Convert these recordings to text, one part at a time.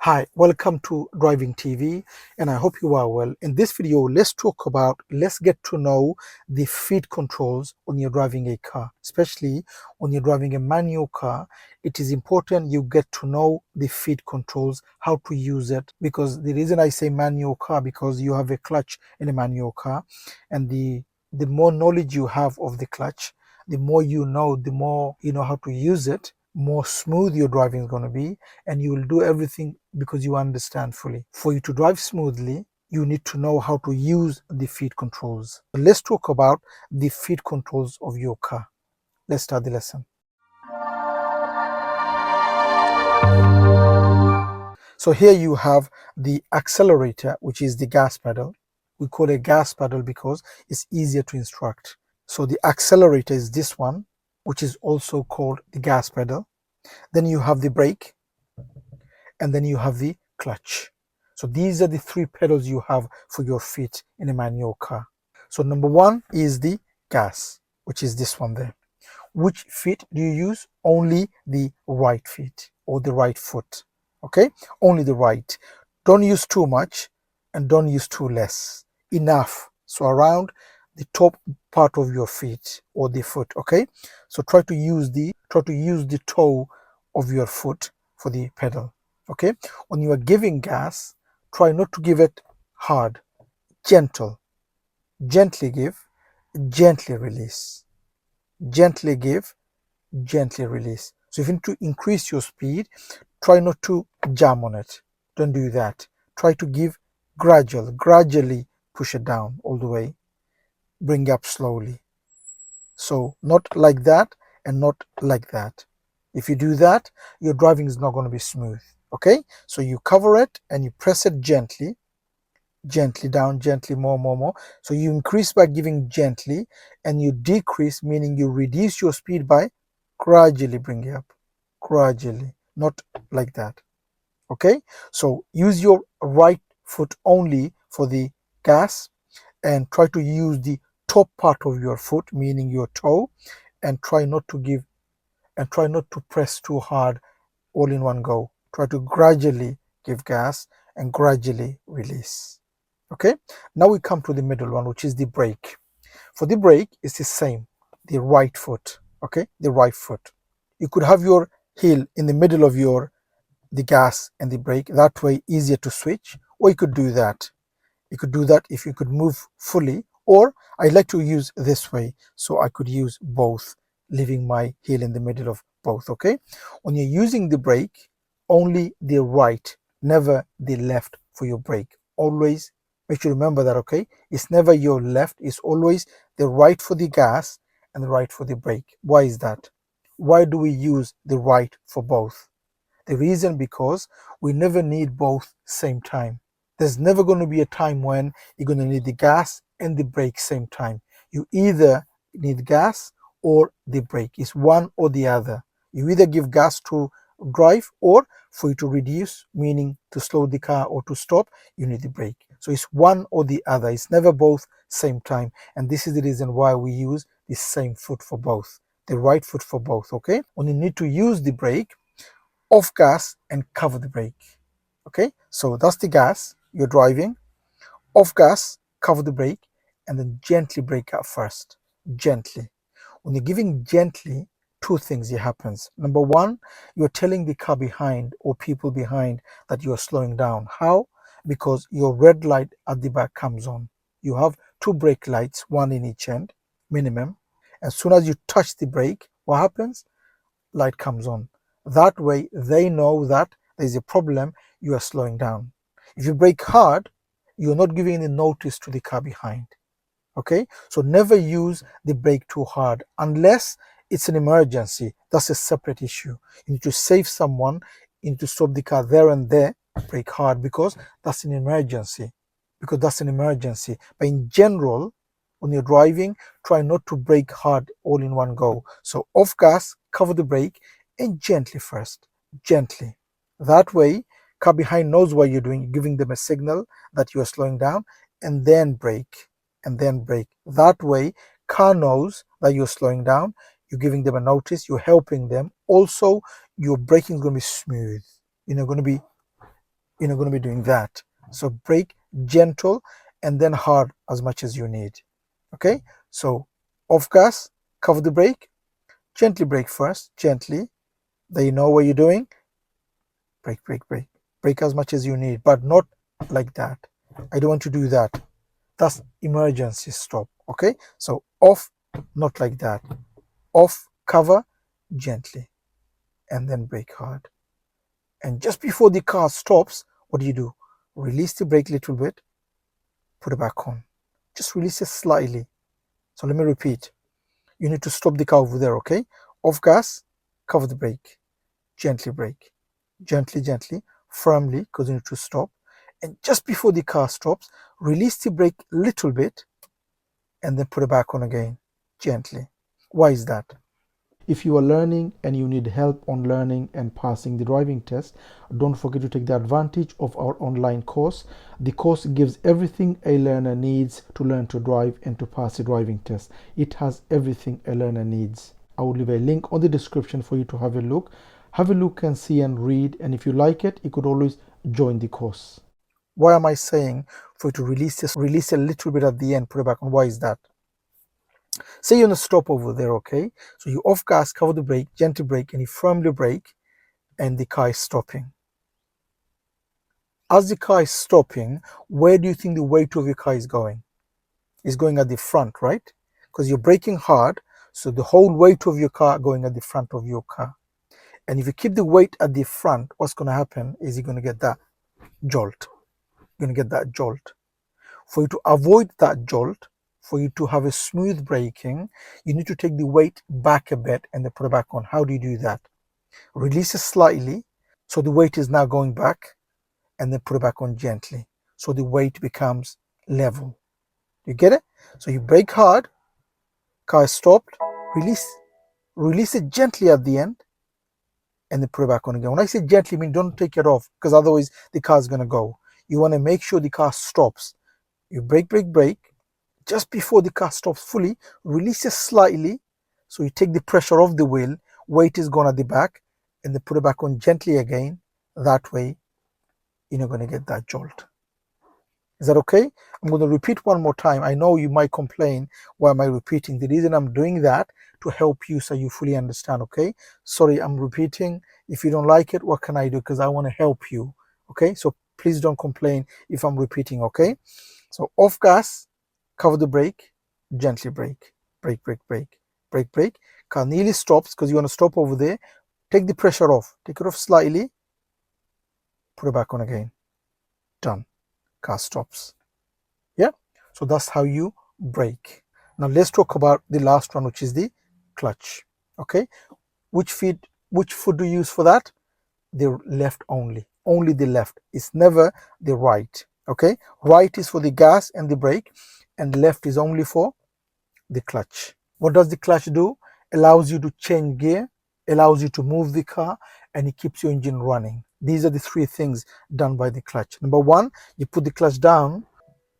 Hi, welcome to Driving TV, and I hope you are well. In this video, let's get to know the feed controls when you're driving a car, especially when you're driving a manual car. It is important you get to know the feed controls, how to use it, because the reason I say manual car, because you have a clutch in a manual car, and the more knowledge you have of the clutch, the more you know how to use it, more smooth your driving is going to be, and you will do everything because you understand fully. For you to drive smoothly, you need to know how to use the feed controls. Let's talk about the feed controls of your car. Let's start the lesson. So here you have the accelerator, which is the gas pedal. We call it gas pedal because it's easier to instruct. So the accelerator is this one, which is also called the gas pedal. Then you have the brake, and then you have the clutch. So these are the three pedals you have for your feet in a manual car. So number one is the gas, which is this one there. Which feet do you use? Only the right feet or the right foot. Okay, only the right. Don't use too much and don't use too less. Enough. So around the top part of your feet or the foot. Okay, so try to use the toe of your foot for the pedal. Okay, when you are giving gas, try not to give it hard. Gentle. Gently give, gently release. Gently give, gently release. So if you need to increase your speed, try not to jam on it. Don't do that. Try to give gradually push it down all the way. Bring up slowly. So not like that and not like that. If you do that, your driving is not going to be smooth. Okay, so you cover it and you press it gently down, gently, more. So you increase by giving gently, and you decrease, meaning you reduce your speed by gradually bring it up, gradually, not like that. Okay, so use your right foot only for the gas, and try to use the top part of your foot, meaning your toe, and try not to press too hard all in one go. Try to gradually give gas and gradually release. Okay, now we come to the middle one, which is the brake. For the brake, it's the same, the right foot. Okay, the right foot. You could have your heel in the middle of the gas and the brake. That way, easier to switch. Or you could do that. You could do that if you could move fully. Or I like to use this way, so I could use both, leaving my heel in the middle of both. Okay, when you're using the brake, only the right, never the left for your brake. Always make sure you remember that. Okay, it's never your left, it's always the right for the gas and the right for the brake. Why is that? Why do we use the right for both? The reason, because we never need both same time. There's never going to be a time when you're going to need the gas and the brake same time. You either need gas or the brake. It's one or the other. You either give gas to drive, or for you to reduce, meaning to slow the car or to stop, you need the brake. So it's one or the other. It's never both same time. And this is the reason why we use the same foot for both, the right foot for both. Okay, when you need to use the brake, off gas and cover the brake. Okay, so that's the gas, you're driving, off gas, cover the brake, and then gently brake out first. Gently. When you're giving gently, two things here happens. Number one, you're telling the car behind or people behind that you're slowing down. How? Because your red light at the back comes on. You have two brake lights, one in each end, minimum. As soon as you touch the brake, what happens? Light comes on. That way they know that there's a problem, you are slowing down. If you brake hard, you're not giving any notice to the car behind. Okay, so never use the brake too hard unless it's an emergency. That's a separate issue. You need to save someone, you need to stop the car there and there, brake hard, because that's an emergency. But in general, when you're driving, try not to brake hard all in one go. So off gas, cover the brake, and gently first, gently. That way, car behind knows what you're doing, giving them a signal that you are slowing down, and then brake, That way, car knows that you're slowing down, you're giving them a notice, you're helping them. Also, your braking is going to be smooth. You're not going to be you're not going to be doing that. So brake gentle and then hard as much as you need. Okay, so off gas, cover the brake, gently brake first, gently. Then you know what you're doing. Brake, brake, brake. Brake as much as you need, but not like that. I don't want to do that. That's emergency stop. Okay, so off, not like that. Off, cover, gently, and then brake hard. And just before the car stops, what do? Release the brake a little bit, put it back on. Just release it slightly. So let me repeat. You need to stop the car over there, okay? Off gas, cover the brake, gently brake, gently, gently, firmly, because you need to stop. And just before the car stops, release the brake a little bit and then put it back on again, gently. Why is that? If you are learning and you need help on learning and passing the driving test, don't forget to take the advantage of our online course. The course gives everything a learner needs to learn to drive and to pass the driving test. It has everything a learner needs. I will leave a link on the description for you to have a look. Have a look and see and read, and if you like it, you could always join the course. Why am I saying for you to release a little bit at the end, put it back on? Why is that? Say you're on a stop over there, okay? So you off gas, cover the brake, gentle brake, and you firmly brake, and the car is stopping. As the car is stopping, where do you think the weight of your car is going? It's going at the front, right? Because you're braking hard, so the whole weight of your car going at the front of your car. And if you keep the weight at the front, what's going to happen is you're going to get that jolt. You're going to get that jolt. For you to avoid that jolt, for you to have a smooth braking, you need to take the weight back a bit and then put it back on. How do you do that? Release it slightly, so the weight is now going back, and then put it back on gently, so the weight becomes level. You get it? So you brake hard, car is stopped, release it gently at the end, and then put it back on again. When I say gently, I mean don't take it off, because otherwise the car is going to go. You want to make sure the car stops. You brake, brake, brake. Just before the car stops fully, release it slightly, so you take the pressure off the wheel, weight is gone at the back, and then put it back on gently again. That way, you're not going to get that jolt. Is that okay? I'm going to repeat one more time. I know you might complain, why am I repeating? The reason I'm doing that, to help you so you fully understand, okay? Sorry, I'm repeating. If you don't like it, what can I do? Because I want to help you, okay? So please don't complain if I'm repeating, okay? So off gas, cover the brake, gently brake, brake, brake, brake, brake, brake. Car nearly stops because you want to stop over there. Take the pressure off. Take it off slightly. Put it back on again. Done. Car stops. Yeah? So that's how you brake. Now let's talk about the last one, which is the clutch. Okay? Which foot do you use for that? The left only. Only the left. It's never the right. Okay? Right is for the gas and the brake, and left is only for the clutch. What does the clutch do? Allows you to change gear, allows you to move the car, and it keeps your engine running. These are the three things done by the clutch. Number one, you put the clutch down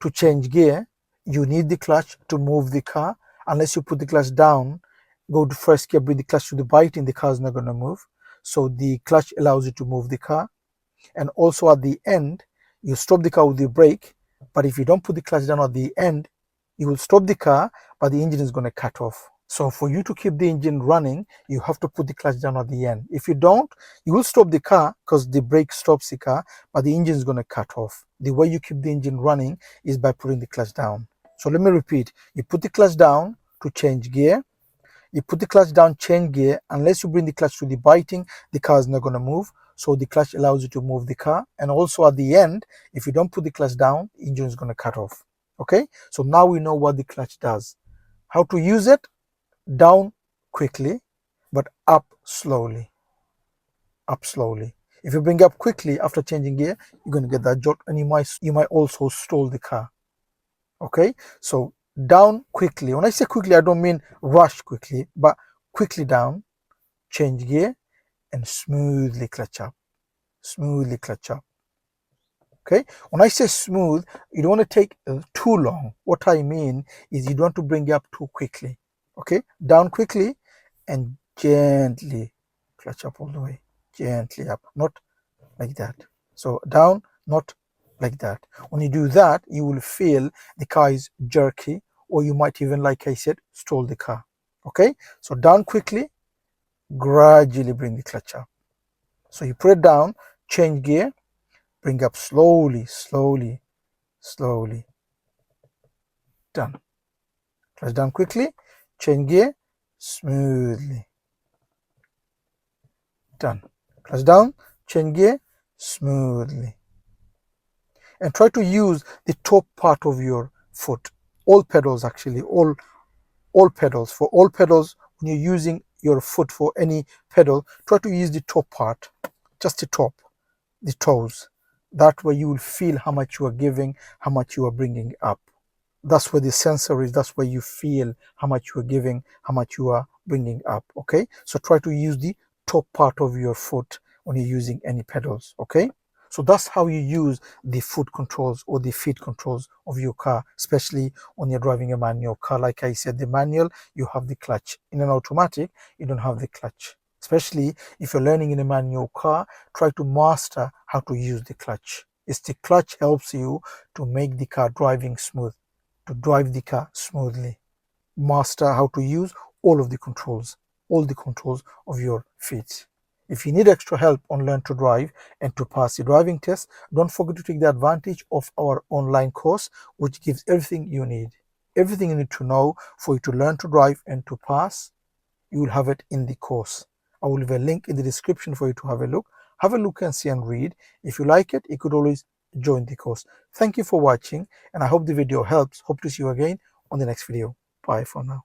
to change gear. You need the clutch to move the car. Unless you put the clutch down, go to first gear, bring the clutch to the biting, the car is not going to move. So the clutch allows you to move the car. And also at the end, you stop the car with the brake, but if you don't put the clutch down at the end, you will stop the car, but the engine is going to cut off. So for you to keep the engine running, you have to put the clutch down at the end. If you don't, you will stop the car because the brake stops the car, but the engine is going to cut off. The way you keep the engine running is by putting the clutch down. So let me repeat. You put the clutch down to change gear. You put the clutch down, change gear. Unless you bring the clutch to the biting, the car is not going to move. So the clutch allows you to move the car. And also at the end, if you don't put the clutch down, the engine is going to cut off. Okay? So now we know what the clutch does. How to use it? Down quickly, but up slowly. Up slowly. If you bring up quickly after changing gear, you're going to get that jolt, and you might also stall the car. Okay? So down quickly. When I say quickly, I don't mean rush quickly, but quickly down, change gear, and smoothly clutch up. Smoothly clutch up. Okay? When I say smooth, you don't want to take too long. What I mean is you don't want to bring it up too quickly. Okay? Down quickly and gently clutch up all the way. Gently up. Not like that. So down, not like that. When you do that, you will feel the car is jerky, or you might even, like I said, stall the car. Okay, so down quickly, gradually bring the clutch up. So you put it down, change gear, bring up slowly, slowly, slowly. Done. Clutch down quickly, change gear, smoothly. Done. Clutch down, change gear, smoothly. And try to use the top part of your foot. All pedals, actually, all pedals. For all pedals, when you're using your foot for any pedal, try to use the top part, just the top, the toes. That way you will feel how much you are giving, how much you are bringing up. That's where the sensor is. That's where you feel how much you are giving, how much you are bringing up. Okay, so try to use the top part of your foot when you're using any pedals. Okay, so that's how you use the foot controls or the feet controls of your car, especially when you're driving a manual car. Like I said, the manual, you have the clutch. In an automatic, you don't have the clutch. Especially if you're learning in a manual car, try to master how to use the clutch. It's the clutch helps you to make the car driving smooth, to drive the car smoothly. Master how to use all the controls of your feet. If you need extra help on Learn to Drive and to pass the driving test, don't forget to take the advantage of our online course, which gives everything you need. Everything you need to know for you to learn to drive and to pass, you will have it in the course. I will leave a link in the description for you to have a look. Have a look and see and read. If you like it, you could always join the course. Thank you for watching, and I hope the video helps. Hope to see you again on the next video. Bye for now.